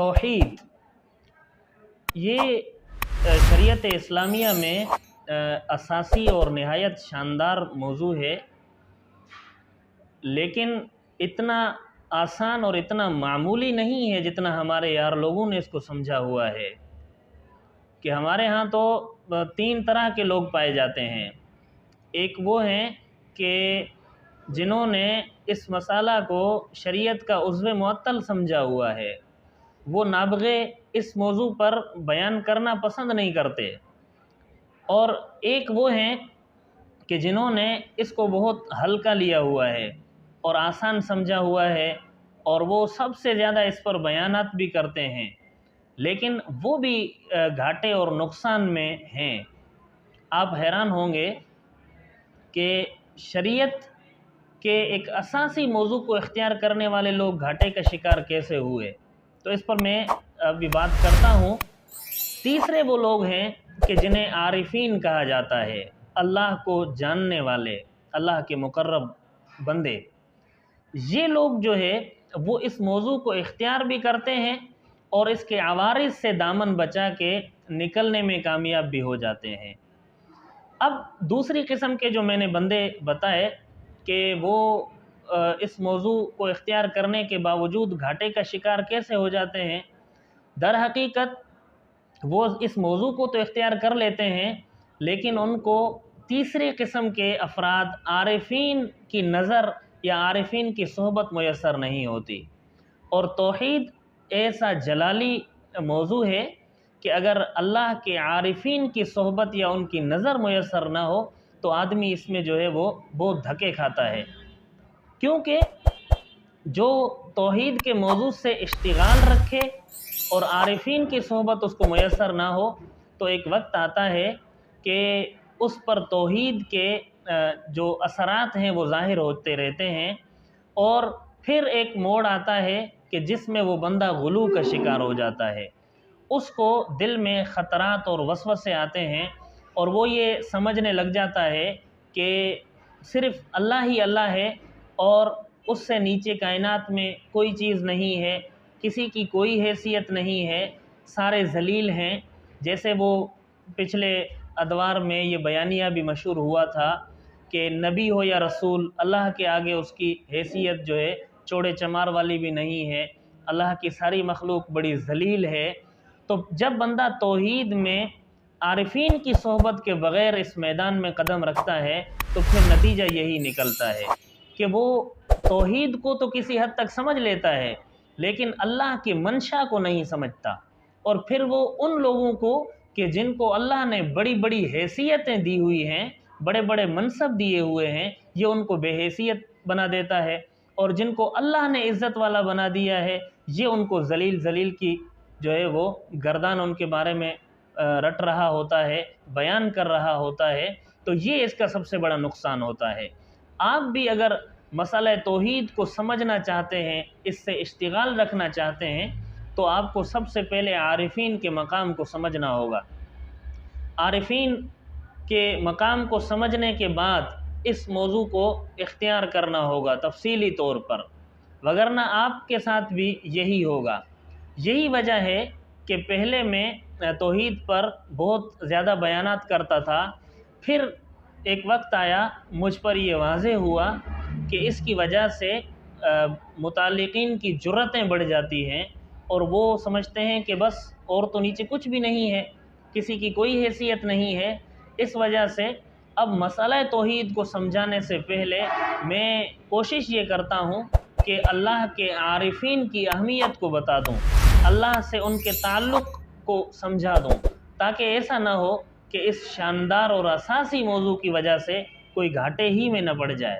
توحید یہ شریعت اسلامیہ میں اساسی اور نہایت شاندار موضوع ہے، لیکن اتنا آسان اور اتنا معمولی نہیں ہے جتنا ہمارے یار لوگوں نے اس کو سمجھا ہوا ہے۔ کہ ہمارے ہاں تو تین طرح کے لوگ پائے جاتے ہیں۔ ایک وہ ہیں کہ جنہوں نے اس مسئلہ کو شریعت کا عضو معطل سمجھا ہوا ہے، وہ نابغے اس موضوع پر بیان کرنا پسند نہیں کرتے۔ اور ایک وہ ہیں کہ جنہوں نے اس کو بہت ہلکا لیا ہوا ہے اور آسان سمجھا ہوا ہے، اور وہ سب سے زیادہ اس پر بیانات بھی کرتے ہیں، لیکن وہ بھی گھاٹے اور نقصان میں ہیں۔ آپ حیران ہوں گے کہ شریعت کے ایک اساسی موضوع کو اختیار کرنے والے لوگ گھاٹے کا شکار کیسے ہوئے، تو اس پر میں ابھی بات کرتا ہوں۔ تیسرے وہ لوگ ہیں کہ جنہیں عارفین کہا جاتا ہے، اللہ کو جاننے والے، اللہ کے مقرب بندے۔ یہ لوگ جو ہے وہ اس موضوع کو اختیار بھی کرتے ہیں اور اس کے عوارض سے دامن بچا کے نکلنے میں کامیاب بھی ہو جاتے ہیں۔ اب دوسری قسم کے جو میں نے بندے بتائے کہ وہ اس موضوع کو اختیار کرنے کے باوجود گھاٹے کا شکار کیسے ہو جاتے ہیں، در حقیقت وہ اس موضوع کو تو اختیار کر لیتے ہیں، لیکن ان کو تیسری قسم کے افراد عارفین کی نظر یا عارفین کی صحبت میسر نہیں ہوتی۔ اور توحید ایسا جلالی موضوع ہے کہ اگر اللہ کے عارفین کی صحبت یا ان کی نظر میسر نہ ہو تو آدمی اس میں جو ہے وہ بہت دھکے کھاتا ہے، کیونکہ جو توحید کے موضوع سے اشتغال رکھے اور عارفین کی صحبت اس کو میسر نہ ہو تو ایک وقت آتا ہے کہ اس پر توحید کے جو اثرات ہیں وہ ظاہر ہوتے رہتے ہیں، اور پھر ایک موڑ آتا ہے کہ جس میں وہ بندہ غلو کا شکار ہو جاتا ہے۔ اس کو دل میں خطرات اور وسوسے آتے ہیں اور وہ یہ سمجھنے لگ جاتا ہے کہ صرف اللہ ہی اللہ ہے اور اس سے نیچے کائنات میں کوئی چیز نہیں ہے، کسی کی کوئی حیثیت نہیں ہے، سارے ذلیل ہیں۔ جیسے وہ پچھلے ادوار میں یہ بیانیہ بھی مشہور ہوا تھا کہ نبی ہو یا رسول، اللہ کے آگے اس کی حیثیت جو ہے چوڑے چمار والی بھی نہیں ہے، اللہ کی ساری مخلوق بڑی ذلیل ہے۔ تو جب بندہ توحید میں عارفین کی صحبت کے بغیر اس میدان میں قدم رکھتا ہے تو پھر نتیجہ یہی نکلتا ہے کہ وہ توحید کو تو کسی حد تک سمجھ لیتا ہے لیکن اللہ کی منشا کو نہیں سمجھتا، اور پھر وہ ان لوگوں کو کہ جن کو اللہ نے بڑی بڑی حیثیتیں دی ہوئی ہیں، بڑے بڑے منصب دیے ہوئے ہیں، یہ ان کو بے حیثیت بنا دیتا ہے، اور جن کو اللہ نے عزت والا بنا دیا ہے یہ ان کو ذلیل کی جو ہے وہ گردان ان کے بارے میں رٹ رہا ہوتا ہے، بیان کر رہا ہوتا ہے۔ تو یہ اس کا سب سے بڑا نقصان ہوتا ہے۔ آپ بھی اگر مسئلہ توحید کو سمجھنا چاہتے ہیں، اس سے اشتغال رکھنا چاہتے ہیں، تو آپ کو سب سے پہلے عارفین کے مقام کو سمجھنا ہوگا۔ عارفین کے مقام کو سمجھنے کے بعد اس موضوع کو اختیار کرنا ہوگا تفصیلی طور پر، وگرنہ آپ کے ساتھ بھی یہی ہوگا۔ یہی وجہ ہے کہ پہلے میں توحید پر بہت زیادہ بیانات کرتا تھا، پھر ایک وقت آیا مجھ پر یہ واضح ہوا کہ اس کی وجہ سے متعلقین کی جرأتیں بڑھ جاتی ہیں اور وہ سمجھتے ہیں کہ بس اور تو نیچے کچھ بھی نہیں ہے، کسی کی کوئی حیثیت نہیں ہے۔ اس وجہ سے اب مسئلہ توحید کو سمجھانے سے پہلے میں کوشش یہ کرتا ہوں کہ اللہ کے عارفین کی اہمیت کو بتا دوں، اللہ سے ان کے تعلق کو سمجھا دوں، تاکہ ایسا نہ ہو کہ اس شاندار اور اساسی موضوع کی وجہ سے کوئی گھاٹے ہی میں نہ پڑ جائے۔